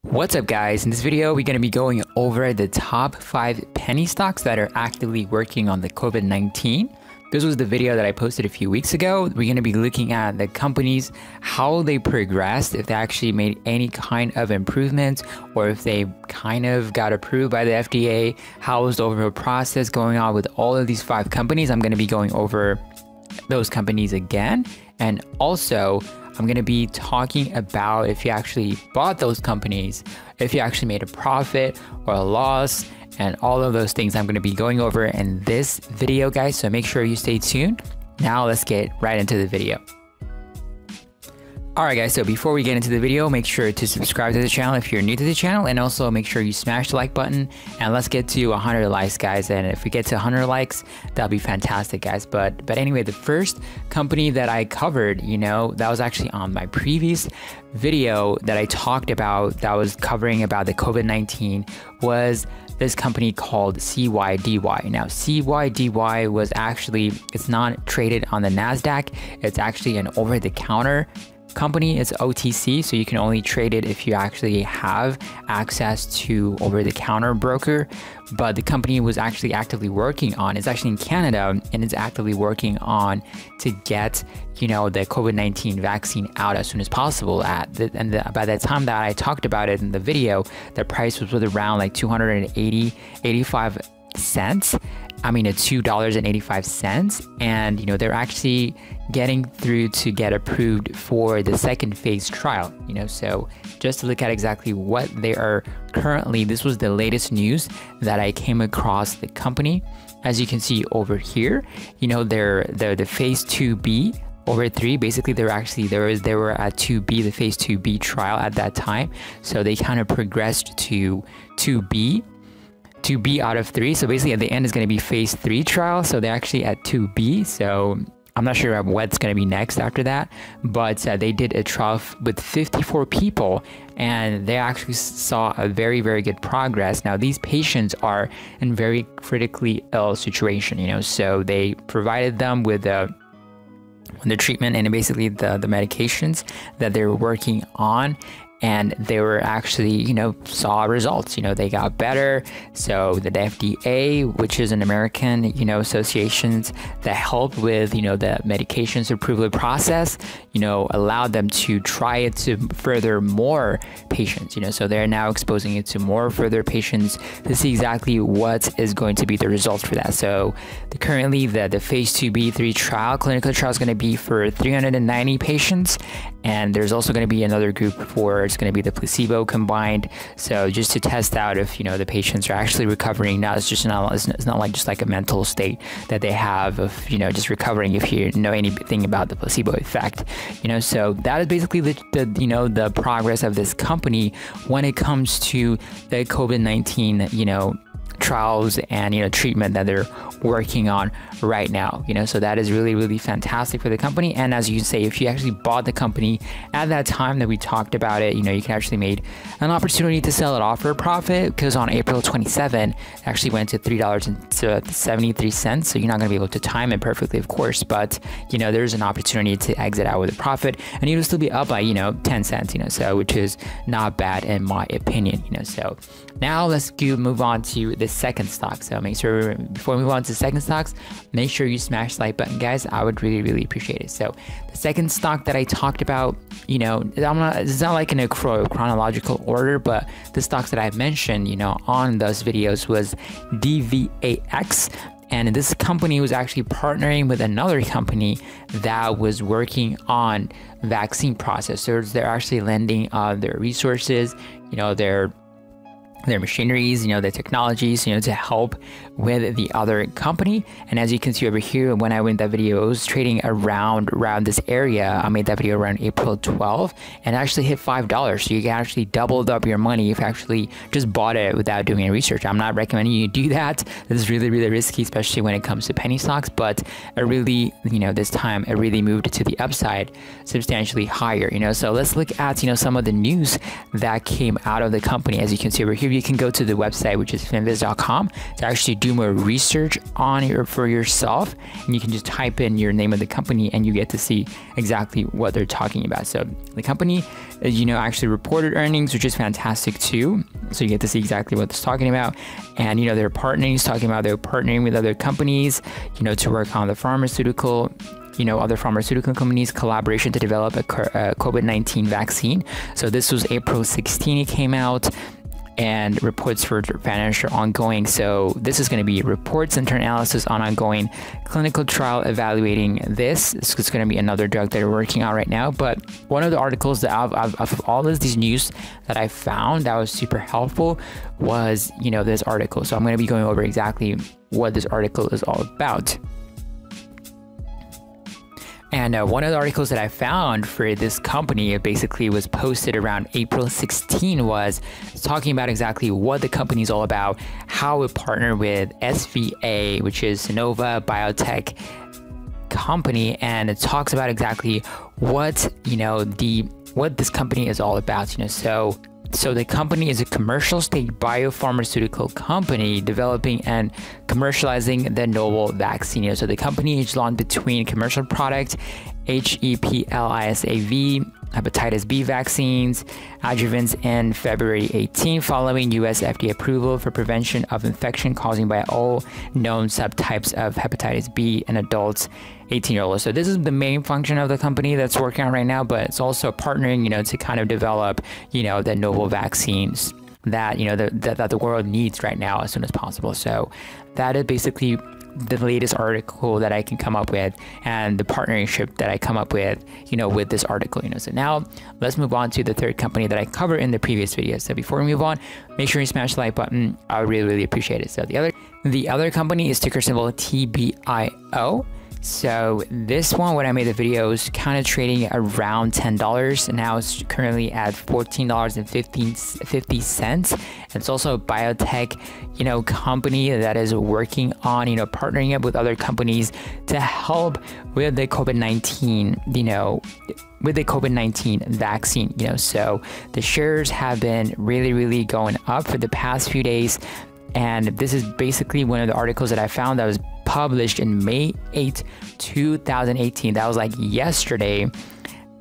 What's up guys, in this video we're going to be going over the top 5 penny stocks that are actively working on the COVID-19. This was the video that I posted a few weeks ago. We're going to be looking at the companies, how they progressed, if they actually made any kind of improvements, or if they kind of got approved by the FDA, how was the overall process going on with all of these 5 companies. I'm going to be going over those companies again, and also I'm going to be talking about if you actually bought those companies, if you actually made a profit or a loss, and all of those things I'm going to be going over in this video, guys. So make sure you stay tuned. Now let's get right into the video. Alright guys, so before we get into the video, make sure to subscribe to the channel if you're new to the channel, and also make sure you smash the like button, and let's get to 100 likes, guys. And if we get to 100 likes, that'll be fantastic, guys. But anyway, the first company that I covered, that was actually on my previous video that I talked about, that was covering about the COVID-19, was this company called CYDY. Now, CYDY was actually, it's not traded on the NASDAQ. It's actually an over-the-counter company. It's OTC, so you can only trade it if you actually have access to over-the-counter broker. But the company was actually actively working on, it's actually in Canada, and it's actively working on to get the COVID-19 vaccine out as soon as possible. By the time that I talked about it in the video, the price was around like 85 cents. I mean, at $2.85, and they're actually getting through to get approved for the second phase trial. So just to look at exactly what they are currently, this was the latest news that I came across the company. As you can see over here, they're the phase 2B over 3. Basically, they were at 2B, the phase 2B trial at that time. So they kind of progressed to 2B out of 3. So basically at the end is going to be phase 3 trial. So they're actually at 2B. So I'm not sure what's going to be next after that, but they did a trial with 54 people, and they actually saw a very, very good progress. Now, these patients are in very critically ill situation, so they provided them with the treatment and basically the medications that they were working on, and they were actually, saw results. They got better. So the FDA, which is an American, associations that help with, the medications approval process, allowed them to try it to further more patients, so they're now exposing it to more further patients to see exactly what is going to be the results for that. So currently the phase 2B3 trial, clinical trial, is going to be for 390 patients. And there's also going to be another group for, it's going to be the placebo combined. So just to test out if, the patients are actually recovering. Now, it's not like just like a mental state that they have of, just recovering if you know anything about the placebo effect. So that is basically the progress of this company when it comes to the COVID-19, trials and treatment that they're working on right now. So that is really, really fantastic for the company. And as you can say, if you actually bought the company at that time that we talked about it, you can actually made an opportunity to sell it off for a profit, because on April 27 it actually went to $3.73. So you're not going to be able to time it perfectly, of course, but there's an opportunity to exit out with a profit, and you'll still be up by 10 cents, so which is not bad in my opinion. So now let's move on to the second stock. So make sure, before we move on to the second stocks, make sure you smash the like button, guys. I would really, really appreciate it. So the second stock that I talked about, it's not like in a chronological order, but the stocks that I've mentioned, on those videos was TBIO. And this company was actually partnering with another company that was working on vaccine process. So they're actually lending their resources, their machineries, the technologies, to help with the other company. And as you can see over here, when I went that video, it was trading around this area. I made that video around April 12, and actually hit $5. So you can actually doubled up your money if you actually just bought it without doing any research. I'm not recommending you do that. This is really, really risky, especially when it comes to penny stocks, but it really, this time it really moved to the upside substantially higher, So let's look at, some of the news that came out of the company. As you can see over here, of you can go to the website, which is finviz.com, to actually do more research on it for yourself. And you can just type in your name of the company and you get to see exactly what they're talking about. So the company, actually reported earnings, which is fantastic too. So you get to see exactly what it's talking about. And, they're partnering, it's talking about they're partnering with other companies, to work on the pharmaceutical, other pharmaceutical companies, collaboration to develop a COVID-19 vaccine. So this was April 16, it came out, and reports for financial ongoing. So this is going to be reports and analysis on ongoing clinical trial evaluating this. This is going to be another drug that we're working on right now. But one of the articles that of all of these news that I found that was super helpful was, this article. So I'm going to be going over exactly what this article is all about. And one of the articles that I found for this company, it basically was posted around April 16, was talking about exactly what the company is all about, how it partnered with SVA, which is Sonova Biotech company, and it talks about exactly what what this company is all about. So the company is a commercial stage biopharmaceutical company developing and commercializing the novel vaccine. So the company is launched between commercial product HEPLISAV, hepatitis B vaccines, adjuvants in February 18, following US FDA approval for prevention of infection caused by all known subtypes of hepatitis B in adults 18-year-olds. So this is the main function of the company that's working on right now, but it's also partnering, to kind of develop, the novel vaccines that, that the world needs right now as soon as possible. So that is basically the latest article that I can come up with, and the partnership that I come up with, with this article, So now let's move on to the third company that I covered in the previous video. So before we move on, make sure you smash the like button. I would really, really appreciate it. So the other company is ticker symbol TBIO. So this one, when I made the video, was kind of trading around $10, and now it's currently at $14.50. It's also a biotech, company that is working on, partnering up with other companies to help with the COVID-19, with the COVID-19 vaccine, So the shares have been really, really going up for the past few days. And this is basically one of the articles that I found that was published in May 8, 2018. That was like yesterday.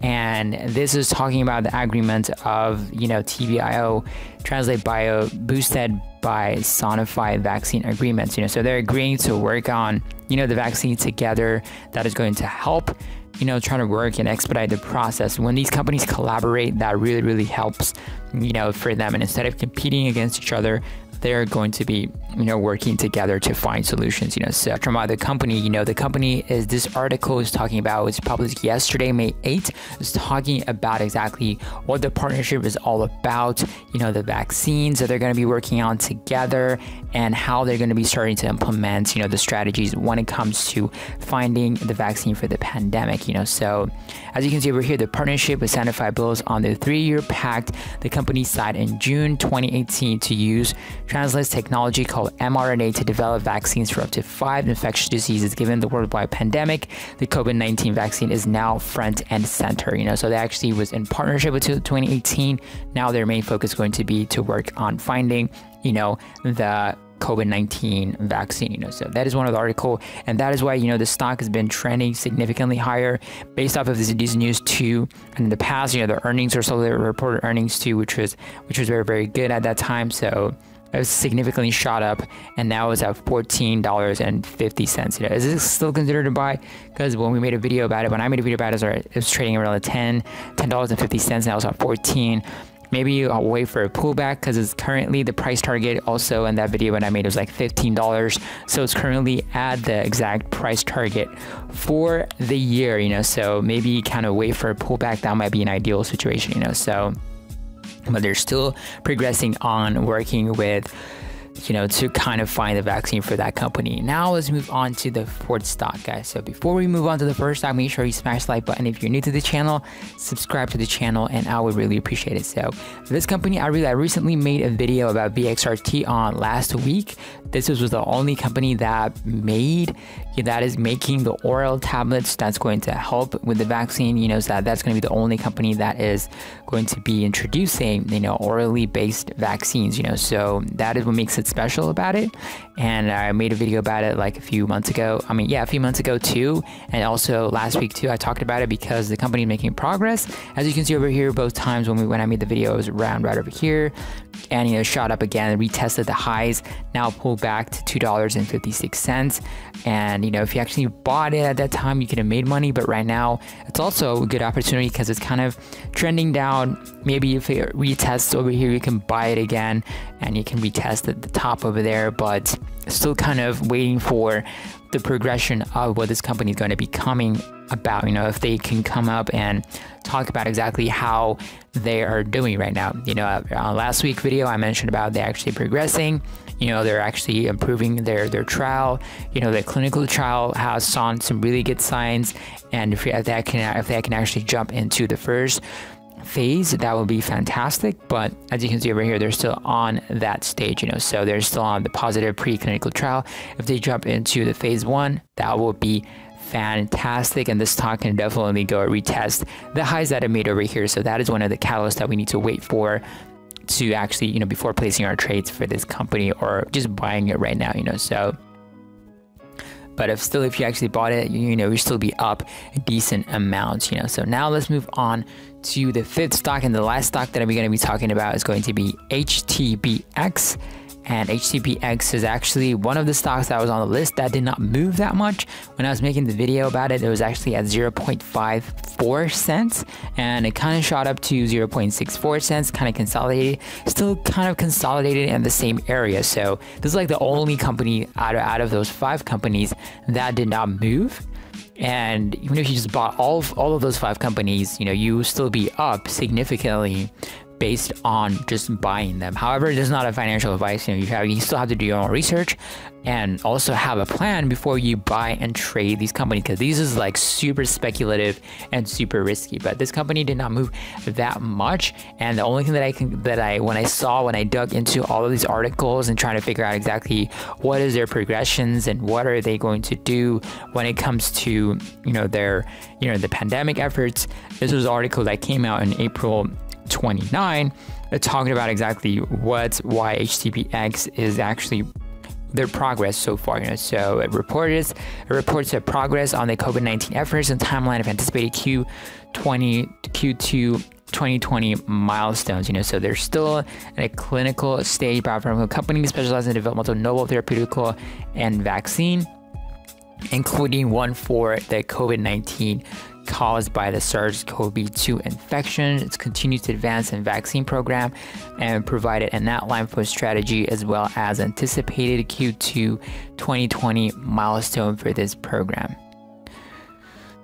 And this is talking about the agreement of, TBIO, Translate Bio, boosted by Sanofi vaccine agreements. So they're agreeing to work on, the vaccine together that is going to help, trying to work and expedite the process. When these companies collaborate, that really, really helps, for them. And instead of competing against each other, they're going to be, working together to find solutions, So from the company, the company is, this article is talking about, was published yesterday, May 8th. It's talking about exactly what the partnership is all about, the vaccines that they're going to be working on together, and how they're going to be starting to implement, the strategies when it comes to finding the vaccine for the pandemic, So as you can see over here, the partnership with Sanofi builds on the 3-year pact the company signed in June 2018 to use Translate's technology called mRNA to develop vaccines for up to 5 infectious diseases. Given the worldwide pandemic, the COVID-19 vaccine is now front and center. So they actually was in partnership with 2018. Now their main focus is going to be to work on finding, the COVID-19 vaccine, So that is one of the article, and that is why, the stock has been trending significantly higher based off of these news too. And in the past, the earnings or so they reported earnings too, which was very, very good at that time. So it was significantly shot up, and now it's at $14.50. Is this still considered a buy? Because when we made a video about it, when I made a video about it, it was trading around $10.50. Now it's at 14. Maybe I'll wait for a pullback, because it's currently the price target also in that video when I made it was like $15. So it's currently at the exact price target for the year, So maybe kind of wait for a pullback. That might be an ideal situation, So. But they're still progressing on working with, to kind of find the vaccine for that company. Now let's move on to the fourth stock, guys. So before we move on to the first stock, make sure you smash the like button. If you're new to the channel, subscribe to the channel, and I would really appreciate it. So this company, I recently made a video about VXRT on last week. This was the only company that made, that is making the oral tablets that's going to help with the vaccine. You know, so that's going to be the only company that is going to be introducing, you know, orally based vaccines, you know, so that is what makes it special about it. And I made a video about it like a few months ago. I mean, yeah, a few months ago too. And also last week too, I talked about it because the company is making progress. As you can see over here, both times when I made the video, it was around right over here, and, you know, shot up again, retested the highs, now pulled back to $2.56. And, you know, if you actually bought it at that time, you could have made money, but right now it's also a good opportunity because it's kind of trending down. Maybe if it retests over here, you can buy it again and you can retest at the top over there, but still kind of waiting for the progression of what this company is going to be coming about. You know, if they can come up and talk about exactly how they are doing right now. You know, on last week's video, I mentioned about they're actually progressing. You know, they're actually improving their trial. You know, the clinical trial has shown some really good signs, and if they can actually jump into the first phase, that would be fantastic. But as you can see over here, they're still on that stage, you know, so they're still on the positive preclinical trial. If they jump into the phase 1, that will be fantastic, and this stock can definitely go retest the highs that it made over here. So that is one of the catalysts that we need to wait for to actually, you know, before placing our trades for this company or just buying it right now, you know. So but if you actually bought it, you know, you still be up a decent amount, you know. So now let's move on to the fifth stock, and the last stock that we're going to be talking about is going to be HTBX. And HTBX is actually one of the stocks that was on the list that did not move that much. When I was making the video about it, it was actually at 0.54 cents, and it kind of shot up to 0.64 cents, kind of consolidated, still kind of consolidated in the same area. So this is like the only company out of those 5 companies that did not move. And even if you just bought all of those 5 companies, you know, you still be up significantly based on just buying them. However, this is not a financial advice. You know, you still have to do your own research and also have a plan before you buy and trade these companies, because these is like super speculative and super risky. But this company did not move that much, and the only thing that when I dug into all of these articles and trying to figure out exactly what is their progressions and what are they going to do when it comes to, you know, their, you know, the pandemic efforts. This was an article that came out in April 29, talking about exactly why HTBX is actually their progress so far. You know, so it reports a progress on the COVID-19 efforts and timeline of anticipated Q2 2020 milestones. You know, so they're still in a clinical stage biopharmaceutical company specialized in development of novel therapeutical and vaccine, including one for the COVID-19 caused by the SARS-CoV-2 infection. It's continued to advance in vaccine program and provided an outline for strategy as well as anticipated Q2 2020 milestone for this program.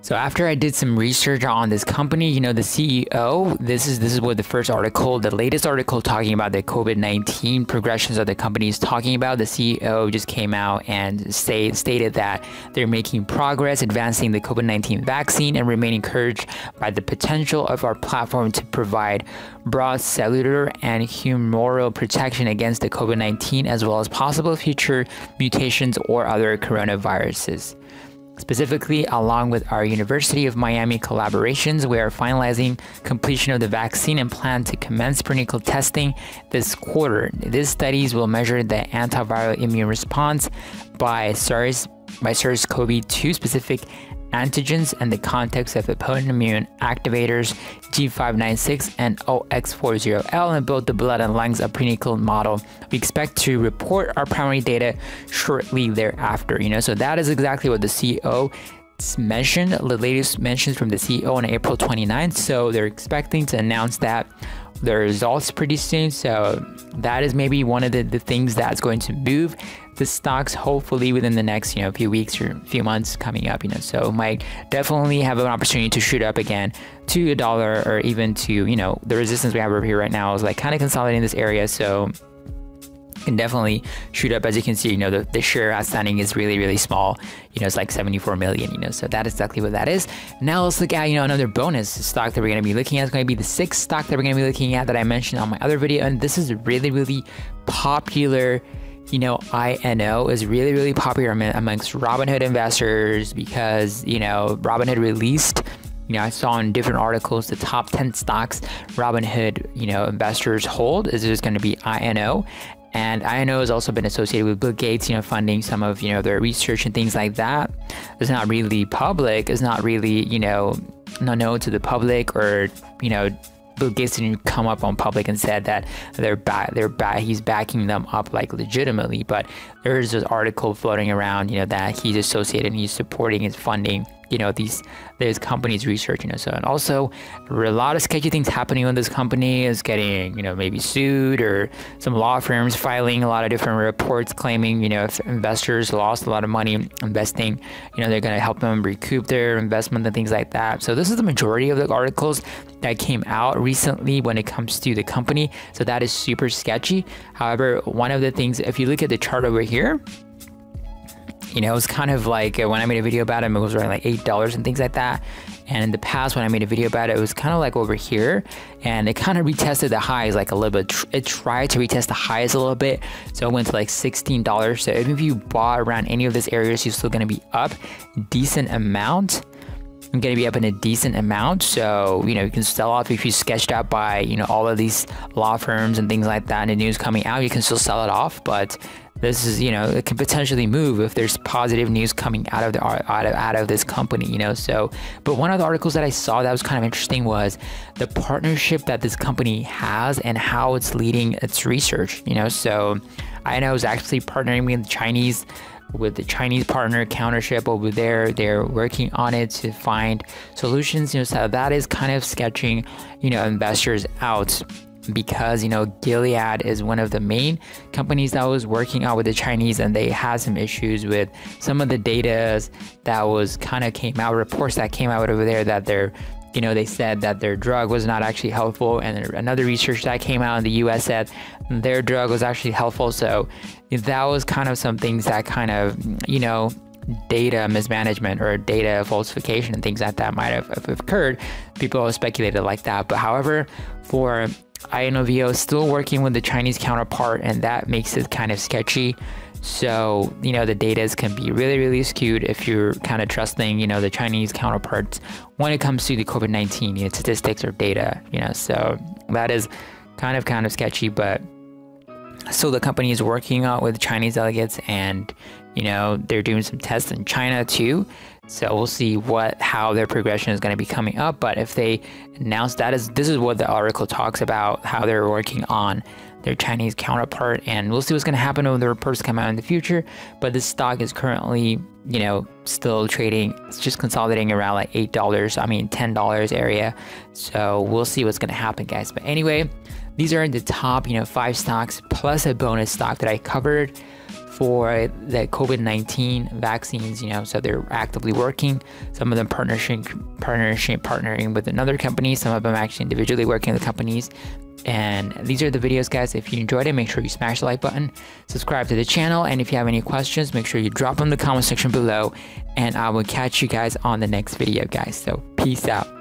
So after I did some research on this company, you know, the CEO, this is what the first article, the latest article talking about the COVID-19 progressions of the company is talking about. The CEO just came out and stated that they're making progress advancing the COVID-19 vaccine and remain encouraged by the potential of our platform to provide broad cellular and humoral protection against the COVID-19 as well as possible future mutations or other coronaviruses. Specifically, along with our University of Miami collaborations, we are finalizing completion of the vaccine and plan to commence clinical testing this quarter. These studies will measure the antiviral immune response by SARS-CoV-2 specific antigens in the context of the potent immune activators G596 and OX40L in both the blood and lungs of preclinical model. We expect to report our primary data shortly thereafter. You know, so that is exactly what the CEO mentioned, the latest mentions from the CEO on April 29th. So they're expecting to announce that the results pretty soon. So that is maybe one of the things that's going to move the stocks hopefully within the next, you know, few weeks or few months coming up, you know. So might definitely have an opportunity to shoot up again to $1 or even to, you know, the resistance we have over here right now is like kind of consolidating this area. So can definitely shoot up. As you can see, you know, the share outstanding is really, really small. You know, it's like 74 million, you know, so that is exactly what that is. Now let's look at, you know, another bonus stock that we're going to be looking at. It's going to be the 6th stock that we're going to be looking at that I mentioned on my other video. And this is a really, really popular you know, INO is really, really popular amongst Robinhood investors because, you know, Robinhood released, you know, I saw in different articles, the top 10 stocks Robinhood, you know, investors hold is just going to be INO. And INO has also been associated with Bill Gates, you know, funding some of, you know, their research and things like that. It's not really public. It's not really, you know, not known to the public, or, you know, Bill Gates didn't come up on public and said that he's backing them up like legitimately, but there's this article floating around, you know, that he's associated and he's supporting his funding, you know, these companies research, you know. So, and also a lot of sketchy things happening when this company is getting, you know, maybe sued, or some law firms filing a lot of different reports claiming, you know, if investors lost a lot of money investing, you know, they're going to help them recoup their investment and things like that. So this is the majority of the articles that came out recently when it comes to the company. So that is super sketchy. However, one of the things, if you look at the chart over here, you know, it's kind of like when I made a video about it, it was around like $8 and things like that. And in the past, when I made a video about it, it was kind of like over here, and it kind of retested the highs like a little bit. It tried to retest the highs a little bit, so it went to like $16. So even if you bought around any of these areas, you're still going to be up a decent amount. I'm going to be up in a decent amount. So, you know, you can sell off if you sketched out by, you know, all of these law firms and things like that, and the news coming out, you can still sell it off. But this is, you know, it can potentially move if there's positive news coming out of this company, you know. So, but one of the articles that I saw that was kind of interesting was the partnership that this company has and how it's leading its research, you know. So I know it's actually partnering with the Chinese partner Countership over there. They're working on it to find solutions, you know. So that is kind of sketching, you know, investors out, because, you know, Gilead is one of the main companies that was working out with the Chinese, and they had some issues with some of the data that was kind of came out, reports that came out over there, that they're, you know, they said that their drug was not actually helpful, and another research that came out in the US said their drug was actually helpful. So that was kind of some things that kind of, you know, data mismanagement or data falsification and things like that might have occurred. People have speculated like that. But however, for INOVO still working with the Chinese counterpart, and that makes it kind of sketchy. So, you know, the data can be really, really skewed if you're kind of trusting, you know, the Chinese counterparts when it comes to the COVID-19, you know, statistics or data, you know. So that is kind of sketchy, but still the company is working out with Chinese delegates, and, you know, they're doing some tests in China too. So we'll see how their progression is going to be coming up. But if they announce this is what the article talks about, how they're working on their Chinese counterpart, and we'll see what's going to happen when the reports come out in the future. But this stock is currently, you know, still trading. It's just consolidating around like $10 area. So we'll see what's going to happen, guys. But anyway, these are the top, you know, 5 stocks plus a bonus stock that I covered for the COVID-19 vaccines, you know. So they're actively working. Some of them partnering with another company. Some of them actually individually working with companies. And these are the videos, guys. If you enjoyed it, make sure you smash the like button, subscribe to the channel, and if you have any questions, make sure you drop them in the comment section below, and I will catch you guys on the next video, guys. So peace out.